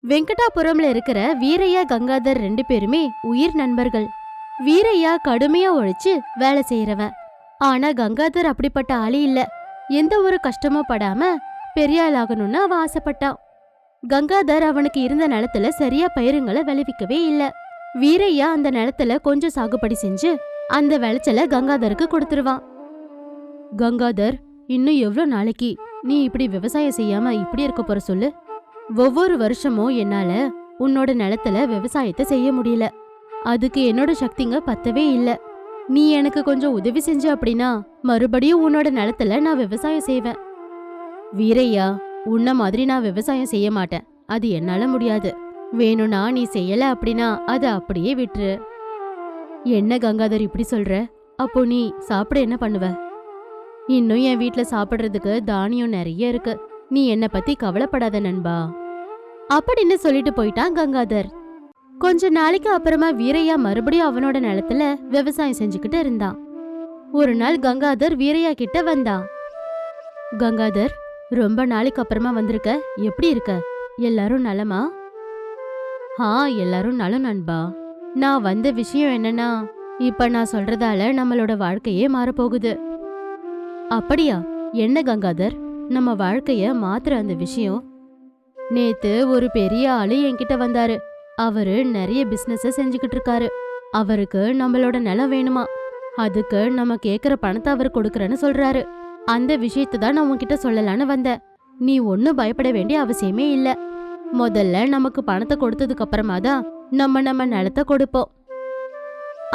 வெங்கடாபுரம்ல இருக்கிற வீரையா கங்காதர் ரெண்டு பேருமே உயிர் நண்பர்கள். வீரையா கடுமையா உழைச்சு வேலை செய்யறவன். ஆனா கங்காதர் அப்படிப்பட்ட ஆளி இல்ல. எந்த ஒரு கஷ்டமும் படாம பெரிய ஆளாகணும்னு அவன் ஆசைப்பட்டான். கங்காதர் அவனுக்கு இருந்த நிலத்துல சரியா பயிருங்களை விளைவிக்கவே இல்ல. வீரையா அந்த நிலத்துல கொஞ்சம் சாகுபடி செஞ்சு அந்த விளைச்சல கங்காதருக்கு கொடுத்துருவான். கங்காதர், இன்னும் எவ்வளவு நாளைக்கு நீ இப்படி விவசாயம் செய்யாம இப்படி இருக்க போற சொல்லு. ஒவ்வொரு வருஷமும் என்னால உன்னோட நிலத்துல விவசாயத்தை செய்ய முடியல. அதுக்கு என்னோட சக்திங்க பத்தவே இல்ல. நீ எனக்கு கொஞ்சம் உதவி செஞ்ச அப்படின்னா மறுபடியும் உன்னோட நிலத்துல நான் விவசாயம் செய்வேன். வீரையா, உன்ன மாதிரி நான் விவசாயம் செய்ய மாட்டேன். அது என்னால முடியாது. வேணும்னா நீ செய்யல அப்படின்னா அதை அப்படியே விட்டுரு. என்ன கங்காதர் இப்படி சொல்ற? அப்போ நீ சாப்பிட என்ன பண்ணுவ? இன்னும் என் வீட்ல சாப்பிடுறதுக்கு தானியம் நிறைய இருக்கு. நீ என்ன பத்தி கவலைப்படாத நண்பா அப்படின்னு சொல்லிட்டு போயிட்டான் கங்காதர். கொஞ்ச நாளைக்கு அப்புறமா வீரையா மறுபடியும் அவனோட நிலத்துல விவசாயம் செஞ்சுக்கிட்டு இருந்தான். ஒரு நாள் கங்காதர் வீரையா கிட்ட வந்தான். கங்காதர், ரொம்ப நாளைக்கு அப்புறமா வந்திருக்க. எப்படி இருக்க? எல்லாரும் நலமா? எல்லாரும் நலம் நண்பா. நான் வந்த விஷயம் என்னன்னா, இப்ப நான் சொல்றதால நம்மளோட வாழ்க்கையே மாறப்போகுது. அப்படியா? என்ன கங்காதர், நம்ம வாழ்க்கைய மாத்துற அந்த விஷயம்? நேத்து ஒரு பெரிய ஆளு என்கிட்ட வந்தாரு. அவரு நிறைய பிசினஸ் செஞ்சுக்கிட்டு இருக்காரு. அவருக்கு நம்மளோட நிலம் வேணுமா. அதுக்கு நம்ம கேக்குற பணத்தை அவர் கொடுக்கறன்னு சொல்றாரு. அந்த விஷயத்தை தான் நான் உன்கிட்ட சொல்லலான்னு வந்தேன். நீ ஒன்னும் பயப்பட வேண்டிய அவசியமே இல்ல. முதல்ல நமக்கு பணத்தை கொடுத்ததுக்கு அப்புறமா தான் நம்ம நிலத்தை கொடுப்போம்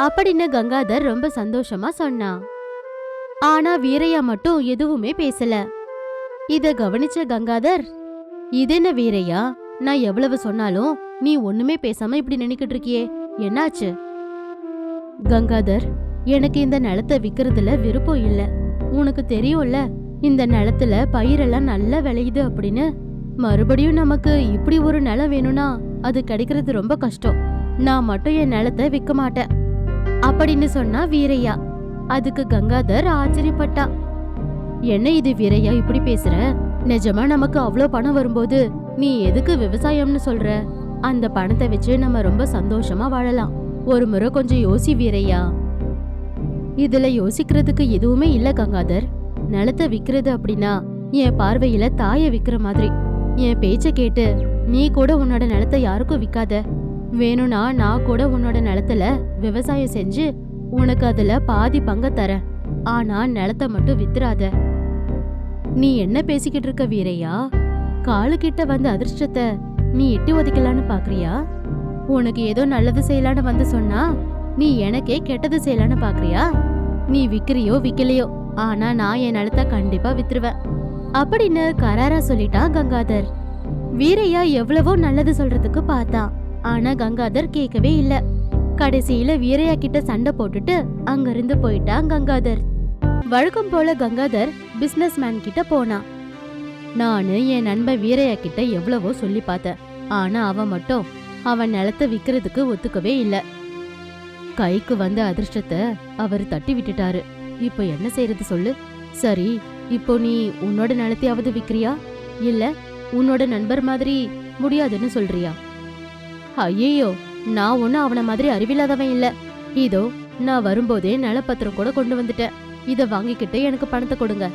அப்படின்னு கங்காதர் ரொம்ப சந்தோஷமா சொன்னான். ஆனா வீரையா மட்டும் எதுவுமே பேசல. இத கவனிச்ச கங்காதர், இதென்ன வீரையா, நான் எவ்வளவு சொன்னாலும் நீ ஒண்ணுமே பேசாம இப்படி நினைக்கிட்டு இருக்கியே, என்னாச்சு? கங்காதர், எனக்கு இந்த நிலத்தை விக்கிறதுல விருப்பம் இல்ல. உனக்கு தெரியும்ல, இந்த நிலத்துல பயிரெல்லாம் நல்லா விளையுது அப்படின்னு. மறுபடியும் நமக்கு இப்படி ஒரு நிலம் வேணும்னா அது கிடைக்கிறது ரொம்ப கஷ்டம். நான் மட்டும் என் நிலத்தை விற்க மாட்டேன் அப்படின்னு சொன்னா வீரையா. அதுக்கு கங்காதர் ஆச்சரியப்பட்டா. என்ன இது வீரையா இப்படி பேசுற? நிஜமா நமக்கு அவ்வளோ பணம் வரும்போது நீ எதுக்கு விவசாயம்னு சொல்ற? அந்த பணத்தை வச்சு நம்ம ரொம்ப சந்தோஷமா வாழலாம். ஒரு முறை கொஞ்சம் யோசி வீரையா. இதுல யோசிக்கிறதுக்கு எதுவுமே இல்ல கங்காதர். நிலத்தை விக்கிறது அப்படின்னா என் பார்வையில தாயை விக்கிற மாதிரி. என் பேச்ச கேட்டு நீ கூட உன்னோட நிலத்தை யாருக்கும் விக்காத. வேணும்னா நான் கூட உன்னோட நிலத்துல விவசாயம் செஞ்சு உனக்கு அதுல பாதி பங்க தரேன். ஆனா நிலத்தை மட்டும் வித்துறாத. நீ என்ன பேசிக்கிட்டு இருக்க வீரையா? காலுக்கிட்ட வந்த அதிர்ஷ்டத்தை நீ எட்டி ஒதைக்கலான்னு பாக்குறியா? உனக்கு ஏதோ நல்லது செய்யலான்னு வந்து சொன்னா நீ எனக்கே கெட்டது செய்யலான்னு பாக்குறியா? நீ விக்கிறியோ விக்கலையோ, ஆனா நான் என் நிலத்தை கண்டிப்பா வித்துருவேன் அப்படின்னு கராரா சொல்லிட்டான் கங்காதர். வீரையா எவ்வளவோ நல்லது சொல்றதுக்கு பார்த்தான். ஆனா கங்காதர் கேட்கவே இல்ல. கடைசியில வீரையா கிட்ட சண்டை போட்டுட்டு அங்கிருந்து போயிட்டான் கங்காதர். வழக்கம் போல கங்காதர் பிசினஸ் மேன் கிட்ட போனான். நானு என் நண்பன் வீரையா கிட்ட எவ்வளவோ சொல்லி பார்த்தேன். ஆனா அவன் மட்டும் அவன் நிலத்தை விக்கிறதுக்கு ஒத்துக்கவே இல்ல. கைக்கு வந்த அதிர்ஷ்டத்தை அவர் தட்டி விட்டுட்டாரு. இப்போ என்ன செய்யறது சொல்லு? சரி, இப்போ நீ உன்னோட நிலத்தையாவது விக்கிறியா, இல்ல உன்னோட நண்பர் மாதிரி முடியாதுன்னு சொல்றியா? ஐயோ, நான் ஒன்னும் அவன மாதிரி அறிவில்லாதவன் இல்ல. இதோ நான் வரும்போதே நிலப்பத்திரம் கூட கொண்டு வந்துட்டேன். இத வாங்கிக்கிட்டு எனக்கு பணத்தை கொடுங்க.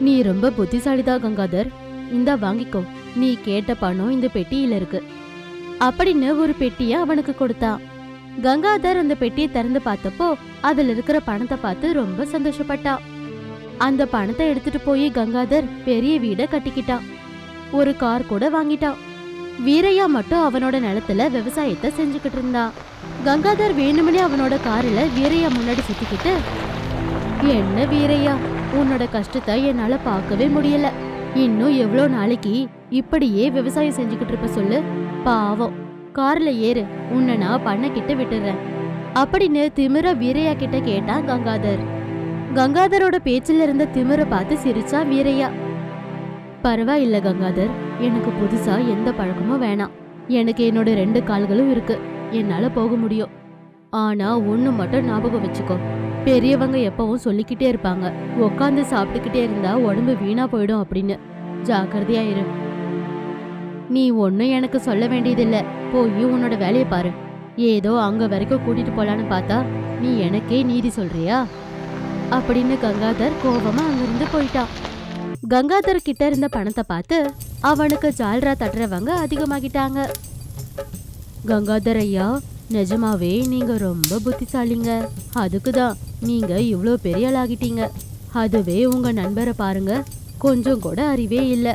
நீ ரொம்ப புத்திசாலிதா கங்காதர். இந்தா வாங்கிக்கோ. நீ கேட்ட பணம் இந்த பெட்டியில இருக்கு அப்படின்னு ஒரு பெட்டிய அவனுக்கு கொடுத்தான். கங்காதர் அந்த பெட்டியை திறந்து பார்த்தப்போ அதுல இருக்கிற பணத்தை பார்த்து ரொம்ப சந்தோஷப்பட்டான். அந்த பணத்தை எடுத்துட்டு போய் கங்காதர் பெரிய வீட கட்டிக்கிட்டான். ஒரு கார் கூட வாங்கிட்டான். வீரையா மட்டும் அவனோட நிலத்துல விவசாயத்தை செஞ்சுக்கிட்டு இருந்தான். கங்காதர் வேணுமனே அவனோட காரில வீரையா முன்னாடி சுத்திக்கிட்டு, என்ன வீரையா, உன்னோட கஷ்டத்தை என்னால பார்க்கவே முடியல. இன்னும் எவ்வளோ நாளைக்கு இப்படியே விவசாயம் செஞ்சுக்கிட்டு இருப்ப சொல்லு? பாவம், கார்ல ஏறு, உன்னை நான் பண்ண கிட்ட விட்டுறேன் அப்படின்னு திமிர வீரையா கிட்ட கேட்டான் கங்காதர். கங்காதரோட பேச்சில இருந்த திமிர பார்த்து சிரிச்சா வீரையா. பரவாயில்ல கங்காதர், எனக்கு புதுசா எந்த பழக்கமும் வேணாம். எனக்கு என்னோட 2 கால்களும் இருக்கு, என்னால போக முடியும். ஆனா ஒண்ணு மட்டும் ஞாபகம் வச்சுக்கோ, பெரியவங்க எப்பவும் சொல்லிக்கிட்டே இருப்பாங்க, உக்காந்து சாப்பிட்டுக்கிட்டே இருந்தா உடம்பு வீணா போயிடும் அப்படின்னு. ஜாக்கிரதையா இரு. நீ ஒன்னும் எனக்கு சொல்ல வேண்டியதில்ல, போய் உன்னோட வேலையை பாரு. ஏதோ அங்க வரைக்கும் கூட்டிட்டு போலான்னு பார்த்தா நீ எனக்கே நீதி சொல்றியா? அப்படின்னு கங்காதர் கோபமா அங்கிருந்து போயிட்டான். கங்காதர் கிட்ட இருந்த பணத்தை பார்த்து அவனுக்கு ஜால்ரா தட்டுறவங்க அதிகமாகிட்டாங்க. கங்காதர் ஐயா, நிஜமாவே நீங்க ரொம்ப புத்திசாலிங்க. அதுக்குதான் நீங்க இவ்ளோ பெரிய ஆளாகிட்டீங்க. அதுவே உங்க நண்பரை பாருங்க, கொஞ்சம் கூட அறிவே இல்ல.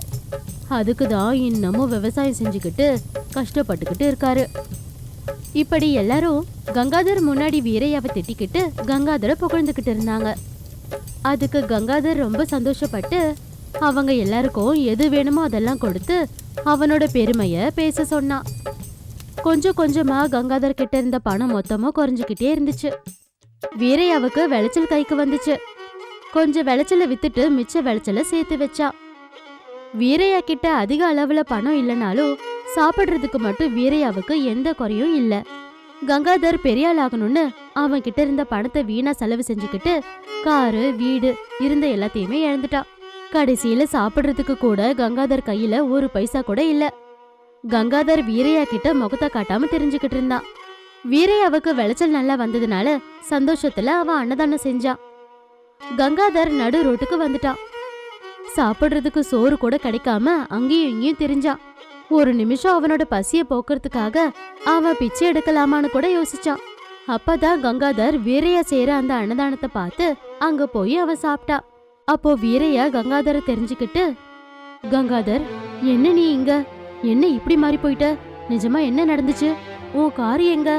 அதுக்குதான் இன்னமும் விவசாயம் செஞ்சுக்கிட்டு கஷ்டப்பட்டுக்கிட்டு இருக்காரு. இப்படி எல்லாரும் கங்காதர் முன்னாடி வீரையாவை திட்டிக்கிட்டு கங்காதரை புகழ்ந்துகிட்டு இருந்தாங்க. அதுக்கு கங்காதர் ரொம்ப சந்தோஷப்பட்டு அவங்க எல்லாருக்கும் எது வேணுமோ அதெல்லாம் கொடுத்து அவனோட பெருமைய பேச சொன்னான். கொஞ்சம் கொஞ்சமா கங்காதர் கிட்ட இருந்த பணம் மொத்தமா குறைஞ்சுக்கிட்டே இருந்துச்சு. வீரையாவுக்கு விளைச்சல் கைக்கு வந்துச்சு. கொஞ்சம் விளைச்சல வித்துட்டு மிச்ச விளைச்சல சேர்த்து வச்சான். வீரையா கிட்ட அதிக அளவுல பணம் இல்லைனாலும் சாப்பிடுறதுக்கு மட்டும் வீரையாவுக்கு எந்த குறையும் இல்ல. கங்காதர் பெரிய ஆள் ஆகணும்னு அவன் கிட்ட இருந்த பணத்தை வீணா செலவு செஞ்சுக்கிட்டு காரு வீடு இருந்த எல்லாத்தையுமே இழந்துட்டான். கடைசியில சாப்பிடுறதுக்கு கூட கங்காதர் கையில ஒரு பைசா கூட இல்ல. கங்காதர் வீரையா கிட்ட முகத்தை காட்டாம தெரிஞ்சுக்கிட்டு இருந்தான். வீரையாவுக்கு விளைச்சல் நல்லா வந்ததுனால சந்தோஷத்துல அவன் அன்னதானம் செஞ்சான். கங்காதர் நடு ரோட்டுக்கு வந்துட்டான். சாப்பிடுறதுக்கு சோறு கூட கிடைக்காம அங்கேயும் இங்கேயும் திரிஞ்சான். ஒரு நிமிஷம் அவனோட பசிய போக்குறதுக்காக அவன் பிச்சை எடுக்கலாமான்னு கூட யோசிச்சான். அப்பதான் கங்காதர் வீரையா செய்யற அந்த அன்னதானத்தை பார்த்து அங்க போய் அவன் சாப்பிட்டான். அப்போ வீரையா கங்காதரை தெரிஞ்சுக்கிட்டு, கங்காதர், என்ன நீ இங்க? என்ன இப்படி மாறி போயிட்ட? நிஜமா என்ன நடந்துச்சு? உன் காரு எங்க?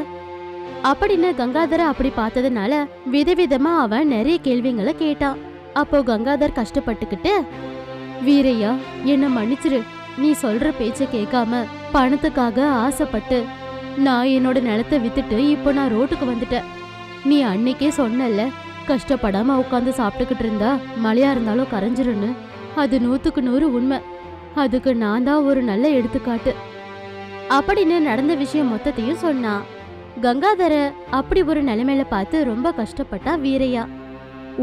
அப்படின்னு கங்காதரை அப்படி பார்த்ததுனால விதவிதமா அவன் நிறைய கேள்விங்களை கேட்டான். அப்போ கங்காதர் கஷ்டப்பட்டுக்கிட்டு, வீரையா, என்ன மன்னிச்சிரு. நீ சொல்ற பேச்ச கேட்காம பணத்துக்காக ஆசைப்பட்டு நான் என்னோட நிலத்தை வித்துட்டு இப்போ நான் ரோட்டுக்கு வந்துட்டேன். நீ அன்னைக்கே சொன்னல, கஷ்டப்படாம உட்காந்து சாப்பிட்டுக்கிட்டு இருந்தா மழையா இருந்தாலும் கரைஞ்சிருன்னு. அது 100க்கு 100 உண்மை. அதுக்கு நான் தான் ஒரு நல்ல எடுத்துக்காட்டு அப்படின்னு நடந்த விஷயம் மொத்தத்தையும் சொன்னான். கங்காதர அப்படி ஒரு நிலைமையில பார்த்து ரொம்ப கஷ்டப்பட்டா வீரையா.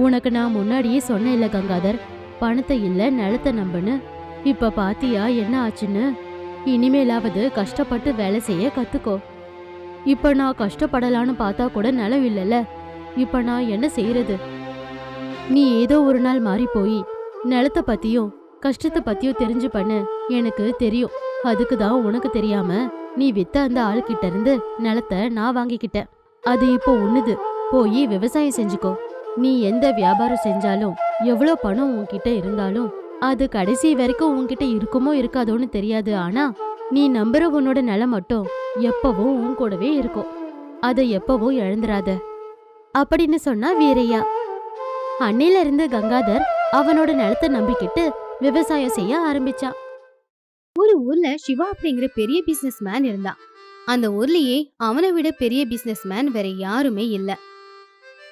உனக்கு நான் முன்னாடியே சொன்னேன்ல கங்காதர், பணத்தை இல்ல நிலத்தை நம்புன்னு. இப்ப பாத்தியா என்ன ஆச்சுன்னு? இனிமேலாவது கஷ்டப்பட்டு வேலை செய்ய கத்துக்கோ. இப்ப நான் கஷ்டப்படலான்னு பார்த்தா கூட நிலம் இல்லைல்ல. இப்ப நான் என்ன செய்யறது? நீ ஏதோ ஒரு நாள் மாறி போய் நிலத்தை பத்தியும் கஷ்டத்தை பத்தியும் தெரிஞ்சு பண்ணு. எனக்கு தெரியும். அதுக்குதான் உனக்கு தெரியாம நீ வித்த அந்த ஆள்கிட்ட இருந்து நிலத்தை நான் வாங்கிக்கிட்டேன். அது இப்போ உன்னுது. போய் விவசாயம் செஞ்சுக்கோ. நீ எந்த வியாபாரம் செஞ்சாலும் எவ்வளோ பணம் உன்கிட்ட இருந்தாலும் அது கடைசி வரைக்கும் உன்கிட்ட இருக்குமோ இருக்காதோன்னு தெரியாது. ஆனா நீ நம்புற உன்னோட நிலம் மட்டும் எப்பவும் உன் கூடவே இருக்கும். அதை எப்பவும் இழந்துராத அப்படின்னு சொன்னா வீரையா. அன்னையில இருந்து கங்காதர் அவனோட நிலத்தை நம்பிக்கிட்டு விவசாயம் செய்ய ஆரம்பிச்சான். ஒரு ஊர்ல சிவா அப்படிங்கிற பெரிய பிசினஸ் மேன் இருந்தான். அந்த ஊர்லயே அவனை விட பெரிய பிசினஸ் மேன் வேற யாருமே இல்ல.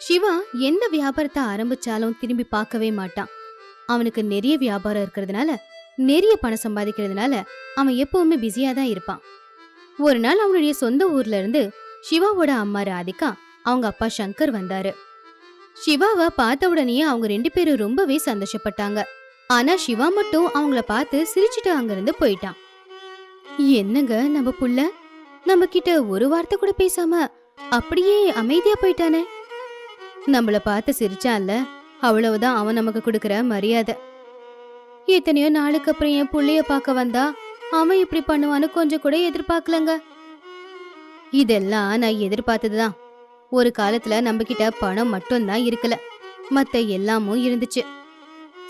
சிவா எந்த வியாபாரத்தை ஆரம்பிச்சாலும் திரும்பி பார்க்கவே மாட்டான். அவனுக்கு நிறைய வியாபாரம் இருக்கிறதுனால, நிறைய பணம் சம்பாதிக்கிறதுனால அவன் எப்பவுமே பிஸியா தான் இருப்பான். ஒரு நாள் அவனுடைய சொந்த ஊர்ல இருந்து சிவாவோட அம்மா ராதிகா, அவங்க அப்பா சங்கர் வந்தாரு. சிவாவை பார்த்த உடனே அவங்க 2 பேரும் ரொம்பவே சந்தோஷப்பட்டாங்க. ஆனா சிவா மட்டும் அவங்கள பார்த்து சிரிச்சுட்டு அங்கிருந்து போயிட்டான். என்னங்க நம்ம புள்ள, நம்ம கிட்ட ஒரு வார்த்தை கூட பேசாம அப்படியே அமைதியா போயிட்டானே. நம்மள பார்த்து சிரிச்சான்ல, அவ்வளவுதான் அவன் நமக்கு கொடுக்கற மரியாதை. எத்தனையோ நாளுக்கு அப்புறம் என் புள்ளைய பார்க்க வந்தா அவன் இப்படி பண்ணுவான்னு கொஞ்சம் கூட எதிர்பார்க்கலங்க. இதெல்லாம் நான் எதிர்பார்த்ததுதான். ஒரு காலத்துல நம்ம கிட்ட பணம் மட்டும்தான் இருக்கல, மத்த எல்லாமும் இருந்துச்சு.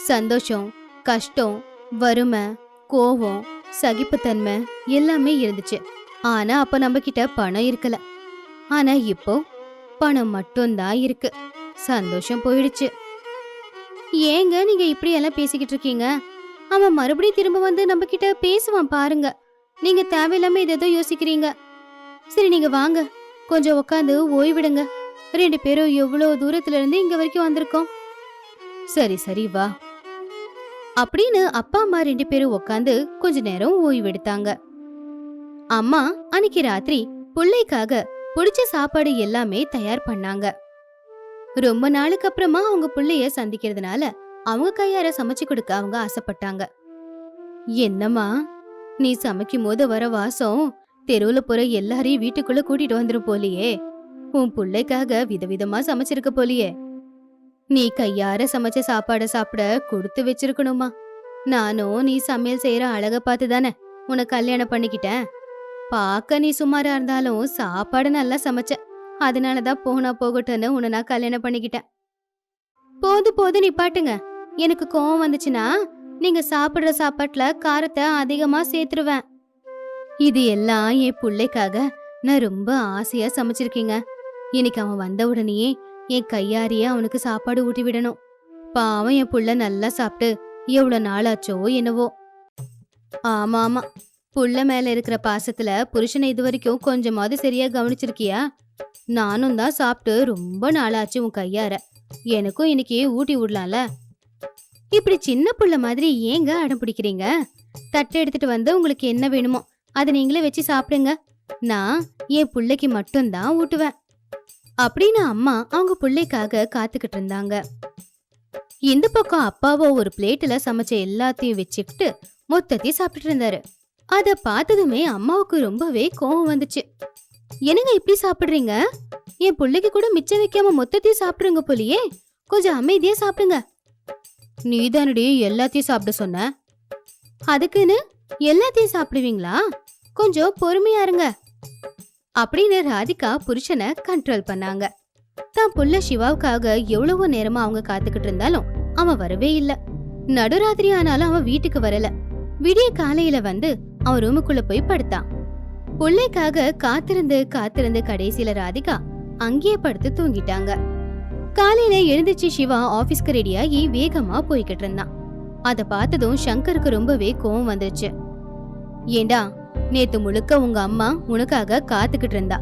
சந்தோஷம், கஷ்டம், வறுமை, கோபம், சகிப்புத்தன்மை எல்லாமே இருந்துச்சு. ஆனா அப்ப நம்ம கிட்ட பணம் இருக்கல. ஆனா இப்போ பணம் மட்டும்தான் இருக்கு. சந்தோஷம் போயிடுச்சு. ஏங்க நீங்க இப்படி எல்லாம் பேசிக்கிட்டு இருக்கீங்க? அவன் மறுபடியும் திரும்ப வந்து நம்ம கிட்ட பேசுவான் பாருங்க. நீங்க தேவையில்லாம ஏதோ யோசிக்கிறீங்க. சரி நீங்க வாங்க, கொஞ்சம் உட்காந்து ஓய்விடுங்க. 2 பேரும் எவ்வளவு தூரத்துல இருந்து இங்க வரைக்கும் வந்திருக்கோம். சரி சரி வா அப்படின்னு அப்பா அம்மா 2 பேரும் உட்காந்து கொஞ்ச நேரம் ஓய்வெடுத்தாங்க. அம்மா அன்னைக்கு ராத்திரி புள்ளைக்காக பிடிச்ச சாப்பாடு எல்லாமே தயார் பண்ணாங்க. ரொம்ப நாளுக்கு அப்புறமா அவங்க புள்ளைய சந்திக்கிறதுனால அவங்க கையார சமைச்சு கொடுக்க அவங்க ஆசைப்பட்டாங்க. என்னம்மா நீ சமைக்கும் போது வர வாசம் தெருவுல போற எல்லாரையும் வீட்டுக்குள்ள கூட்டிட்டு வந்துரும் போலியே. உன் புள்ளைக்காக விதவிதமா சமைச்சிருக்க போலியே. நீ கையார சமைச்ச சாப்பாட சாப்பிட கொடுத்து வச்சிருக்கணுமா. நானும் நீ சமையல் செய்யற அழக பார்த்து தானே உன்னை கல்யாணம் பண்ணிக்கிட்டேன். பார்க்க நீ சுமாரா இருந்தாலும் சாப்பாடு நல்லா சமைச்ச. அதனாலதான் போனா போகட்டும்னு உன்னை நான் கல்யாணம் பண்ணிக்கிட்டேன். போது நிப்பாட்டுங்க. எனக்கு கோவம் வந்துச்சுன்னா நீங்க சாப்பிடுற சாப்பாட்டுல காரத்தை அதிகமா சேர்த்துருவேன். இது எல்லாம் என் புள்ளைக்காக நான் ரொம்ப ஆசையா சமைச்சிருக்கீங்க. இன்னைக்கு அவன் வந்த உடனேயே என் கையாரியே அவனுக்கு சாப்பாடு ஊட்டி விடணும். பாவம் என் புள்ள நல்லா சாப்பிட்டு எவ்வளவு நாளாச்சோ என்னவோ. ஆமா, புள்ள மேல இருக்கிற பாசத்துல புருஷனை இது வரைக்கும் கொஞ்சமாவது சரியா கவனிச்சிருக்கியா? நானும் தான் சாப்பிட்டு ரொம்ப நாளாச்சு உன் கையார. எனக்கும் இன்னைக்கு ஊட்டி விடலாம்ல. இப்படி சின்ன புள்ள மாதிரி ஏங்க அடம் பிடிக்கிறீங்க? தட்டை எடுத்துட்டு வந்து உங்களுக்கு என்ன வேணுமோ அதை நீங்களே வச்சு சாப்பிடுங்க. நான் என் புள்ளைக்கு மட்டும்தான் ஊட்டுவேன் அப்படின்னு அம்மா அவங்க புள்ளைக்காக காத்துக்கிட்டு இருந்தாங்க. இந்த பக்கம் அப்பாவோ ஒரு பிளேட்ல சமைச்ச எல்லாத்தையும் வச்சுக்கிட்டு மொத்தத்தையும் சாப்பிட்டுட்டு இருந்தாரு. அத பார்த்ததுமே அம்மாவுக்கு ரொம்பவே கோவம் வந்துச்சு. என்னங்க இப்படி சாப்பிடுறீங்க? என் புள்ளைக்கு கூட மிச்சம் வைக்காம மொத்தத்தையும் சாப்பிடுங்க போலியே. கொஞ்சம் அமைதியா சாப்பிடுங்க. நீதானடி எல்லாத்தையும் சாப்பிட சொன்ன. அதுக்குன்னு எல்லாத்தையும் சாப்பிடுவீங்களா? கொஞ்சம் பொறுமையா இருங்க அப்படின்னு ராதிகா புருஷனை கண்ட்ரோல் பண்ணாங்க. தான் புள்ள சிவாவுக்காக எவ்வளவோ நேரமா அவங்க காத்துக்கிட்டு இருந்தாலும் அவன் வரவே இல்ல. நடுராத்திரி ஆனாலும் அவன் வீட்டுக்கு வரல. விடிய காலையில வந்து அவன் ரூமுக்குள்ள போய் படுத்தான். புள்ளைக்காக காத்திருந்து கடைசியில ராதிகா அங்கேயே படுத்து தூங்கிட்டாங்க. காலையில எழுந்துச்சு சிவா ஆபீஸ்க்கு ரெடியாகி வேகமா போய்கிட்டு இருந்தான். அத பார்த்ததும் சங்கருக்கு ரொம்பவே கோவம் வந்துருச்சு. ஏண்டா, நேத்து முழுக்க உங்க அம்மா உனக்காக காத்துக்கிட்டு இருந்தா.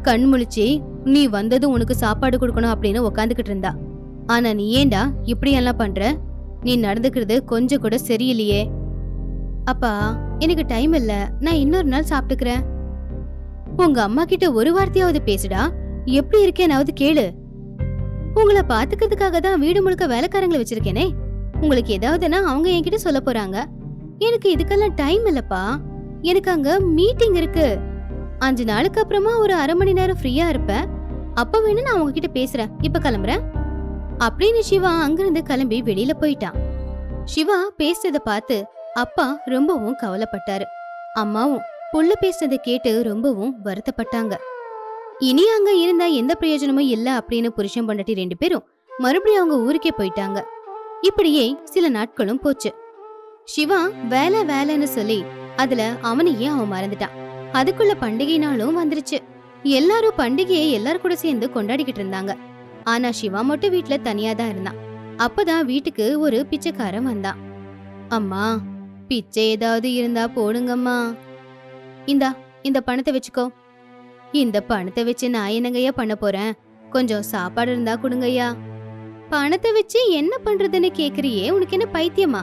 கண் முழிச்சு நீ வந்ததும் உனக்கு சாப்பாடு கொடுக்கணும் அப்படின்னு உக்காந்துக்கிட்டு இருந்தா. ஆனா நீ ஏண்டா இப்படி எல்லாம் பண்ற? நீ நடந்துக்கிறது கொஞ்சம் கூட சரியில்லையே. அப்பா, எனக்கு டைம் இல்ல, நான் இன்னொரு நாள் சாப்பிட்டுக்கிறேன். உங்க அம்மா கிட்ட ஒரு வார்த்தையாவது பேசுடா. எப்படி இருக்கேனாவது கேளு. உங்களை பாத்துக்கிறதுக்காக தான் வீடு முழுக்க வேலைக்காரங்களை வச்சிருக்கேனே. உங்களுக்கு ஏதாவதுன்னா அவங்க என்கிட்ட சொல்ல போறாங்க. எனக்கு இதுக்கெல்லாம் டைம் இல்லப்பா. எனக்கு அங்க மீட்டிங் இருக்கு. 5 நாளுக்கு அப்புறமா ஒரு அரை மணி நேரம் ஃப்ரீயா இருப்பேன். அப்ப வேணும் நான் உங்ககிட்ட பேசுறேன். இப்ப கிளம்புறேன் அப்படின்னு சிவா அங்கிருந்து கிளம்பி வெளியில போயிட்டான். சிவா பேசுறத பார்த்து அப்பா ரொம்பவும் கவலைப்பட்டாரு. அம்மாவும் புள்ள பேசுறத கேட்டு ரொம்பவும் வருத்தப்பட்டாங்க. இனி அங்க இருந்தா எந்த பிரயோஜனமும் இல்ல அப்படின்னு புருஷன் பொண்டாட்டி 2 பேரும் மறுபடியும் அவங்க ஊருக்கே போயிட்டாங்க. இப்படியே சில நாட்களும் போச்சு. சிவா வேலைன்னு சொல்லி அதுல அவனையே அவன் மறந்துட்டான். அதுக்குள்ள பண்டிகை நாளும் வந்துருச்சு. எல்லாரும் பண்டிகையை எல்லாரும் கூட சேர்ந்து கொண்டாடிக்கிட்டு இருந்தாங்க. ஆனா சிவா மட்டும் வீட்டுல தனியா தான் இருந்தான். அப்பதான் வீட்டுக்கு ஒரு பிச்சைக்காரன் வந்தான். அம்மா, பிச்சை ஏதாவது இருந்தா போடுங்கம்மா. இந்த பணத்தை வச்சுக்கோ. இந்த பணத்தை வச்சு நான் என்னங்கய்யா பண்ண போறேன்? கொஞ்சம் சாப்பாடு இருந்தா கொடுங்கய்யா. பணத்தை வச்சு என்ன பண்றதுன்னு கேக்குறியே, உனக்கு என்ன பைத்தியமா?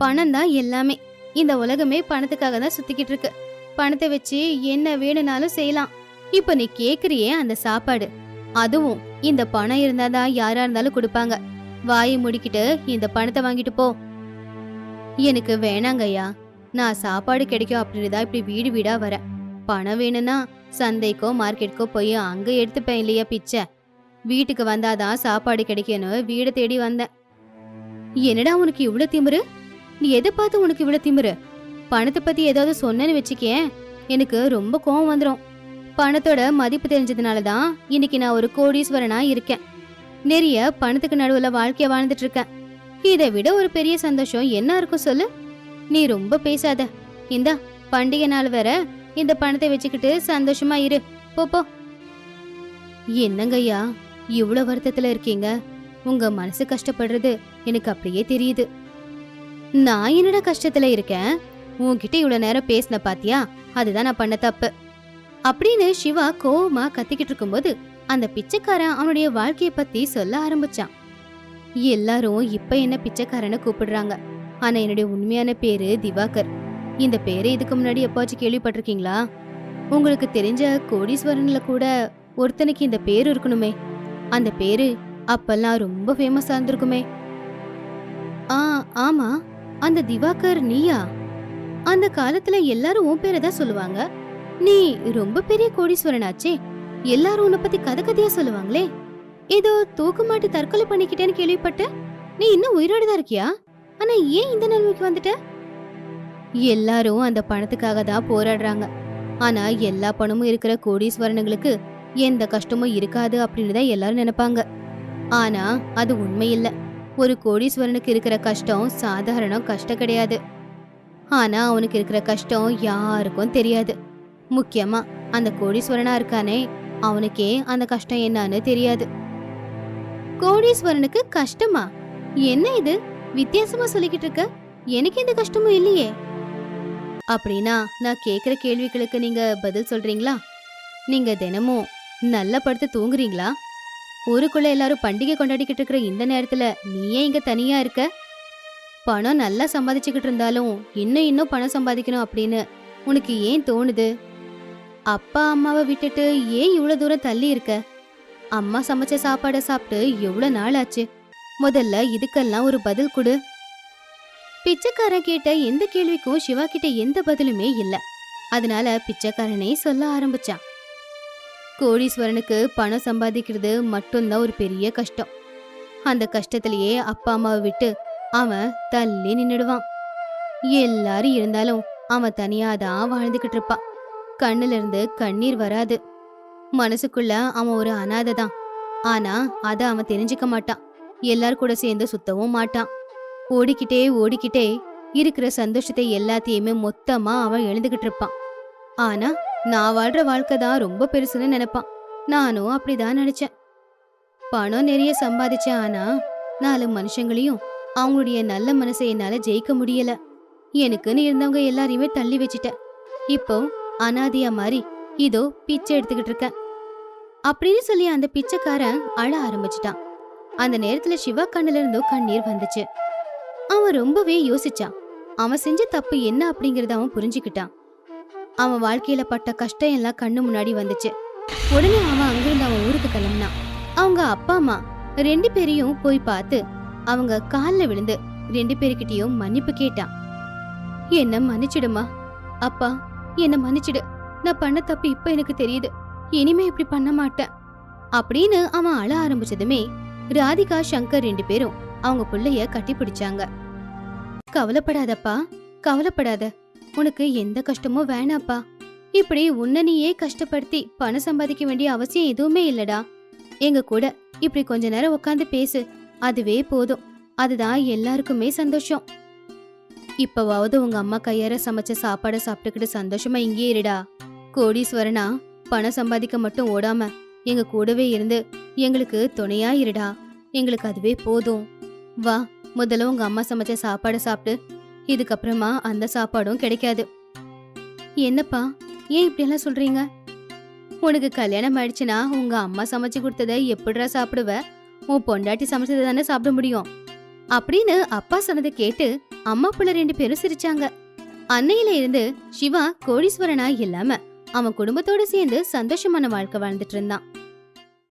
பணம் தான் எல்லாமே. இந்த உலகமே பணத்துக்காக தான் சுத்திக்கிட்டு இருக்கு. பணத்தை வச்சு என்ன வேணும்னாலும் செய்யலாம். இப்ப நீ கேக்குறியே அந்த சாப்பாடு, அதுவும் இந்த பணம் இருந்தாதான் யாரா இருந்தாலும் கொடுப்பாங்க. வாயை முடிக்கிட்டு இந்த பணத்தை வாங்கிட்டு போ. எனக்கு வேணாங்கய்யா. நான் சாப்பாடு கிடைக்கும் அப்படின்னுதான் இப்படி வீடு வீடா வரேன். பணம் வேணும்னா சந்தைக்கோ மார்க்கெட்டுக்கோ போய் அங்க எடுத்துப்பேன் இல்லையா பிச்சை. வீட்டுக்கு வந்தாதான் சாப்பாடு கிடைக்கணும் வீடை தேடி வந்தேன். என்னடா உனக்கு இவ்வளவு திமிரு? நீ எதை பார்த்து உனக்கு இவ்வளவு திமிரு? பணத்தை பத்தி ஏதாவது சொன்னேன்னு வச்சுக்கேன், எனக்கு ரொம்ப கோவம் வந்துடும். பணத்தோட மதிப்பு தெரிஞ்சதுனாலதான் இன்னைக்கு நான் ஒரு கோடீஸ்வரனா இருக்கேன். நிறைய பணத்துக்கு நடுவுல வாழ்க்கைய வாழ்ந்துட்டு இருக்கேன். இதை விட ஒரு பெரிய சந்தோஷம் என்ன இருக்கும் சொல்லு? நீ ரொம்ப பேசாத. இந்தா பண்டிகை நாள் வேற, இந்த பணத்தை வச்சுக்கிட்டு சந்தோஷமா இரு. போ. என்னங்கய்யா இவ்வளவு வருத்தத்துல இருக்கீங்க? உங்க மனசு கஷ்டப்படுறது எனக்கு அப்படியே தெரியுது. நான் என்னடா கஷ்டத்துல இருக்கேன்? உன்கிட்ட இவ்வளவு நேரம் பேசின பாத்தியா, அதுதான் நான் பண்ண தப்பு அப்படின்னு சிவா கோவமா கத்திக்கிட்டு இருக்கும்போது அந்த பிச்சைக்காரன் அவனுடைய வாழ்க்கைய பத்தி சொல்ல ஆரம்பிச்சான். எல்லாரும் இப்ப என்ன பிச்சைக்காரனை கூப்பிடுறாங்க. ஆனா என்னுடைய உண்மையான பேரு திவாகர். இந்த பேரை இதுக்கு முன்னாடி எப்பாச்சும் கேள்விப்பட்டிருக்கீங்களா? உங்களுக்கு தெரிஞ்ச கோடீஸ்வரன்ல கூட ஒருத்தனுக்கு இந்த பேரு இருக்கணுமே. அந்த பேரு அப்பெல்லாம் ரொம்ப ஃபேமஸா இருந்திருக்குமே. ஆமா, அந்த திவாகர் நீயா? அந்த காலத்துல எல்லாரும் உன் பேரை தான் சொல்லுவாங்க. நீ ரொம்ப பெரிய கோடீஸ்வரனாச்சே, எல்லாரும் உன்னை பத்தி கதை கதையா சொல்லுவாங்களே. ஏதோ தூக்கு மாட்டி தற்கொலை பண்ணிக்கிட்டேன்னு கேள்விப்பட்ட. நீ இன்னும் உயிரோட தான் இருக்கியா? ஆனா ஏன் இந்த நிலைமைக்கு வந்துட்ட? எல்லாரும் அந்த பணத்துக்காக தான் போராடுறாங்க. ஆனா எல்லா பணமும் இருக்கிற கோடீஸ்வரனுங்களுக்கு எந்த கஷ்டமும் இருக்காது அப்படின்னு தான் எல்லாரும் நினைப்பாங்க. ஆனா அது உண்மை இல்ல. ஒரு கோடீஸ்வரனுக்கு இருக்கிற கஷ்டம் சாதாரண கஷ்டம் கிடையாது. ஆனா அவனுக்கு இருக்கிற கஷ்டம் யாருக்கும் தெரியாது. முக்கியமா அந்த கோடீஸ்வரனா இருக்கானே, அவனுக்கே அந்த கஷ்டம் என்னன்னு தெரியாது. கோடீஸ்வரனுக்கு கஷ்டமா? என்ன இது வித்தியாசமா சொல்லிக்கிட்டு இருக்க? எனக்கு எந்த கஷ்டமும் இல்லையே. அப்படின்னா நான் கேக்குற கேள்விகளுக்கு நீங்க பதில் சொல்றீங்களா? நீங்க தினமும் நல்ல படுத்து தூங்குறீங்களா? ஊருக்குள்ள எல்லாரும் பண்டிகை கொண்டாடிக்கிட்டு இருக்கிற இந்த நேரத்துல நீ ஏன் இங்க தனியா இருக்க? பணம் நல்லா சம்பாதிச்சுக்கிட்டு இருந்தாலும் இன்னும் பணம் சம்பாதிக்கணும் அப்படின்னு உனக்கு ஏன் தோணுது? அப்பா அம்மாவை விட்டுட்டு ஏன் இவ்வளவு தூரம் தள்ளி இருக்க? அம்மா சமைச்ச சாப்பாடை சாப்பிட்டு எவ்வளவு நாள் ஆச்சு? முதல்ல இதுக்கெல்லாம் ஒரு பதில் கொடு. பிச்சைக்காரன் கேட்ட எந்த கேள்விக்கும் சிவா கிட்ட எந்த பதிலுமே இல்ல. அதனால பிச்சைக்காரனே சொல்ல ஆரம்பிச்சான். கோடீஸ்வரனுக்கு பணம் சம்பாதிக்கிறது மட்டும்தான் ஒரு பெரிய கஷ்டம். அந்த கஷ்டத்திலேயே அப்பா அம்மாவை விட்டு அவன் தள்ளி நின்னுடுவான். எல்லாரும் இருந்தாலும் அவன் தனியாதான் வாழ்ந்துகிட்டு இருப்பான். கண்ணுல இருந்து கண்ணீர் வராது. மனசுக்குள்ள அவன் ஒரு அனாதை தான். ஆனா அத அவன் தெரிஞ்சுக்க மாட்டான். எல்லாரும் கூட சேர்ந்து சுத்தவும் மாட்டான். ஓடிக்கிட்டே இருக்கிற சந்தோஷத்தை எல்லாத்தையுமே மொத்தமா அவன் எழுந்துகிட்டு இருப்பான். ஆனா நான் வாழ்ற வாழ்க்கை தான் ரொம்ப பெருசுன்னு நினைப்பான். நானும் அப்படிதான் நினைச்சேன். பணம் நிறைய சம்பாதிச்சேன். ஆனா 4 மனுஷங்களையும் அவங்களுடைய நல்ல மனசை என்னால ஜெயிக்க முடியல. எனக்குன்னு இருந்தவங்க எல்லாரையுமே தள்ளி வச்சுட்டேன். இப்போ அனாதையா மாதிரி இதோ பிச்சை எடுத்துக்கிட்டு இருக்கேன் அப்படின்னு சொல்லி அந்த பிச்சைக்காரன் அழ ஆரம்பிச்சிட்டான். அந்த நேரத்துல சிவா கண்ணுல இருந்தும் கண்ணீர் வந்துச்சு. அவன் ரொம்பவே யோசிச்சான். அவன் செஞ்ச தப்பு என்ன அப்படிங்கறத அவன் புரிஞ்சுக்கிட்டான். அவன் வாழ்க்கையில பட்ட கஷ்டம் எல்லாம் கண்ணு முன்னாடி வந்துச்சு. உடனே அவன் அங்கிருந்து அவன் ஊருக்கு கிளம்பினான். அவங்க அப்பா அம்மா 2 பேரையும் போய் பார்த்து அவங்க கால்ல விழுந்து 2 பேருக்கிட்டையும் மன்னிப்பு கேட்டான். என்ன மன்னிச்சிடுமா அப்பா, என்ன மன்னிச்சிடு. நான் பண்ண தப்பு இப்ப எனக்கு தெரியுது. இனிமே இப்படி பண்ண மாட்டேன் அப்படின்னு அவன் அழ ஆரம்பிச்சதுமே ராதிகா சங்கர் 2 பேரும் அவங்க புள்ளைய கட்டி பிடிச்சாங்க. கவலைப்படாதப்பா, கவலைப்படாத. உனக்கு எந்த கஷ்டமும் வேணாப்பா. இப்படி உன்னை நீயே கஷ்டப்படுத்தி பணம் சம்பாதிக்க வேண்டிய அவசியம் எதுவுமே இல்லடா. எங்க கூட இப்படி கொஞ்ச நேரம் உட்காந்து பேசு, அதுவே போதும். அதுதான் எல்லாருக்குமே சந்தோஷம். இப்பவாவது உங்க அம்மா கையார சமைச்ச சாப்பாடை சாப்பிட்டுக்கிட்டு சந்தோஷமா இங்கே இருடா. கோடீஸ்வரனா பணம் சம்பாதிக்க மட்டும் ஓடாம எங்க கூடவே இருந்து எங்களுக்கு துணையா இருடா. எங்களுக்கு அதுவே போதும். வா, முதல்ல உங்க அம்மா சமைச்ச சாப்பாடை சாப்பிட்டு, இதுக்கப்புறமா அந்த சாப்பாடும் கிடைக்காது. என்னப்பா, ஏன் இப்படியெல்லாம் சொல்றீங்க? உனக்கு கல்யாணம் ஆயிடுச்சுன்னா உங்க அம்மா சமைச்சு கொடுத்ததை எப்படிடா சாப்பிடுவ? உன் பொண்டாட்டி சமைச்சதை தானே சாப்பிட முடியும் அப்படின்னு அப்பா சொன்னதை கேட்டு அம்மா புள்ள 2 பேரும் சிரிச்சாங்க. அன்னையில இருந்து சிவா கோடீஸ்வரனா இல்லாம அவன் குடும்பத்தோட சேர்ந்து சந்தோஷமான வாழ்க்கை வாழ்ந்துட்டு இருந்தான்.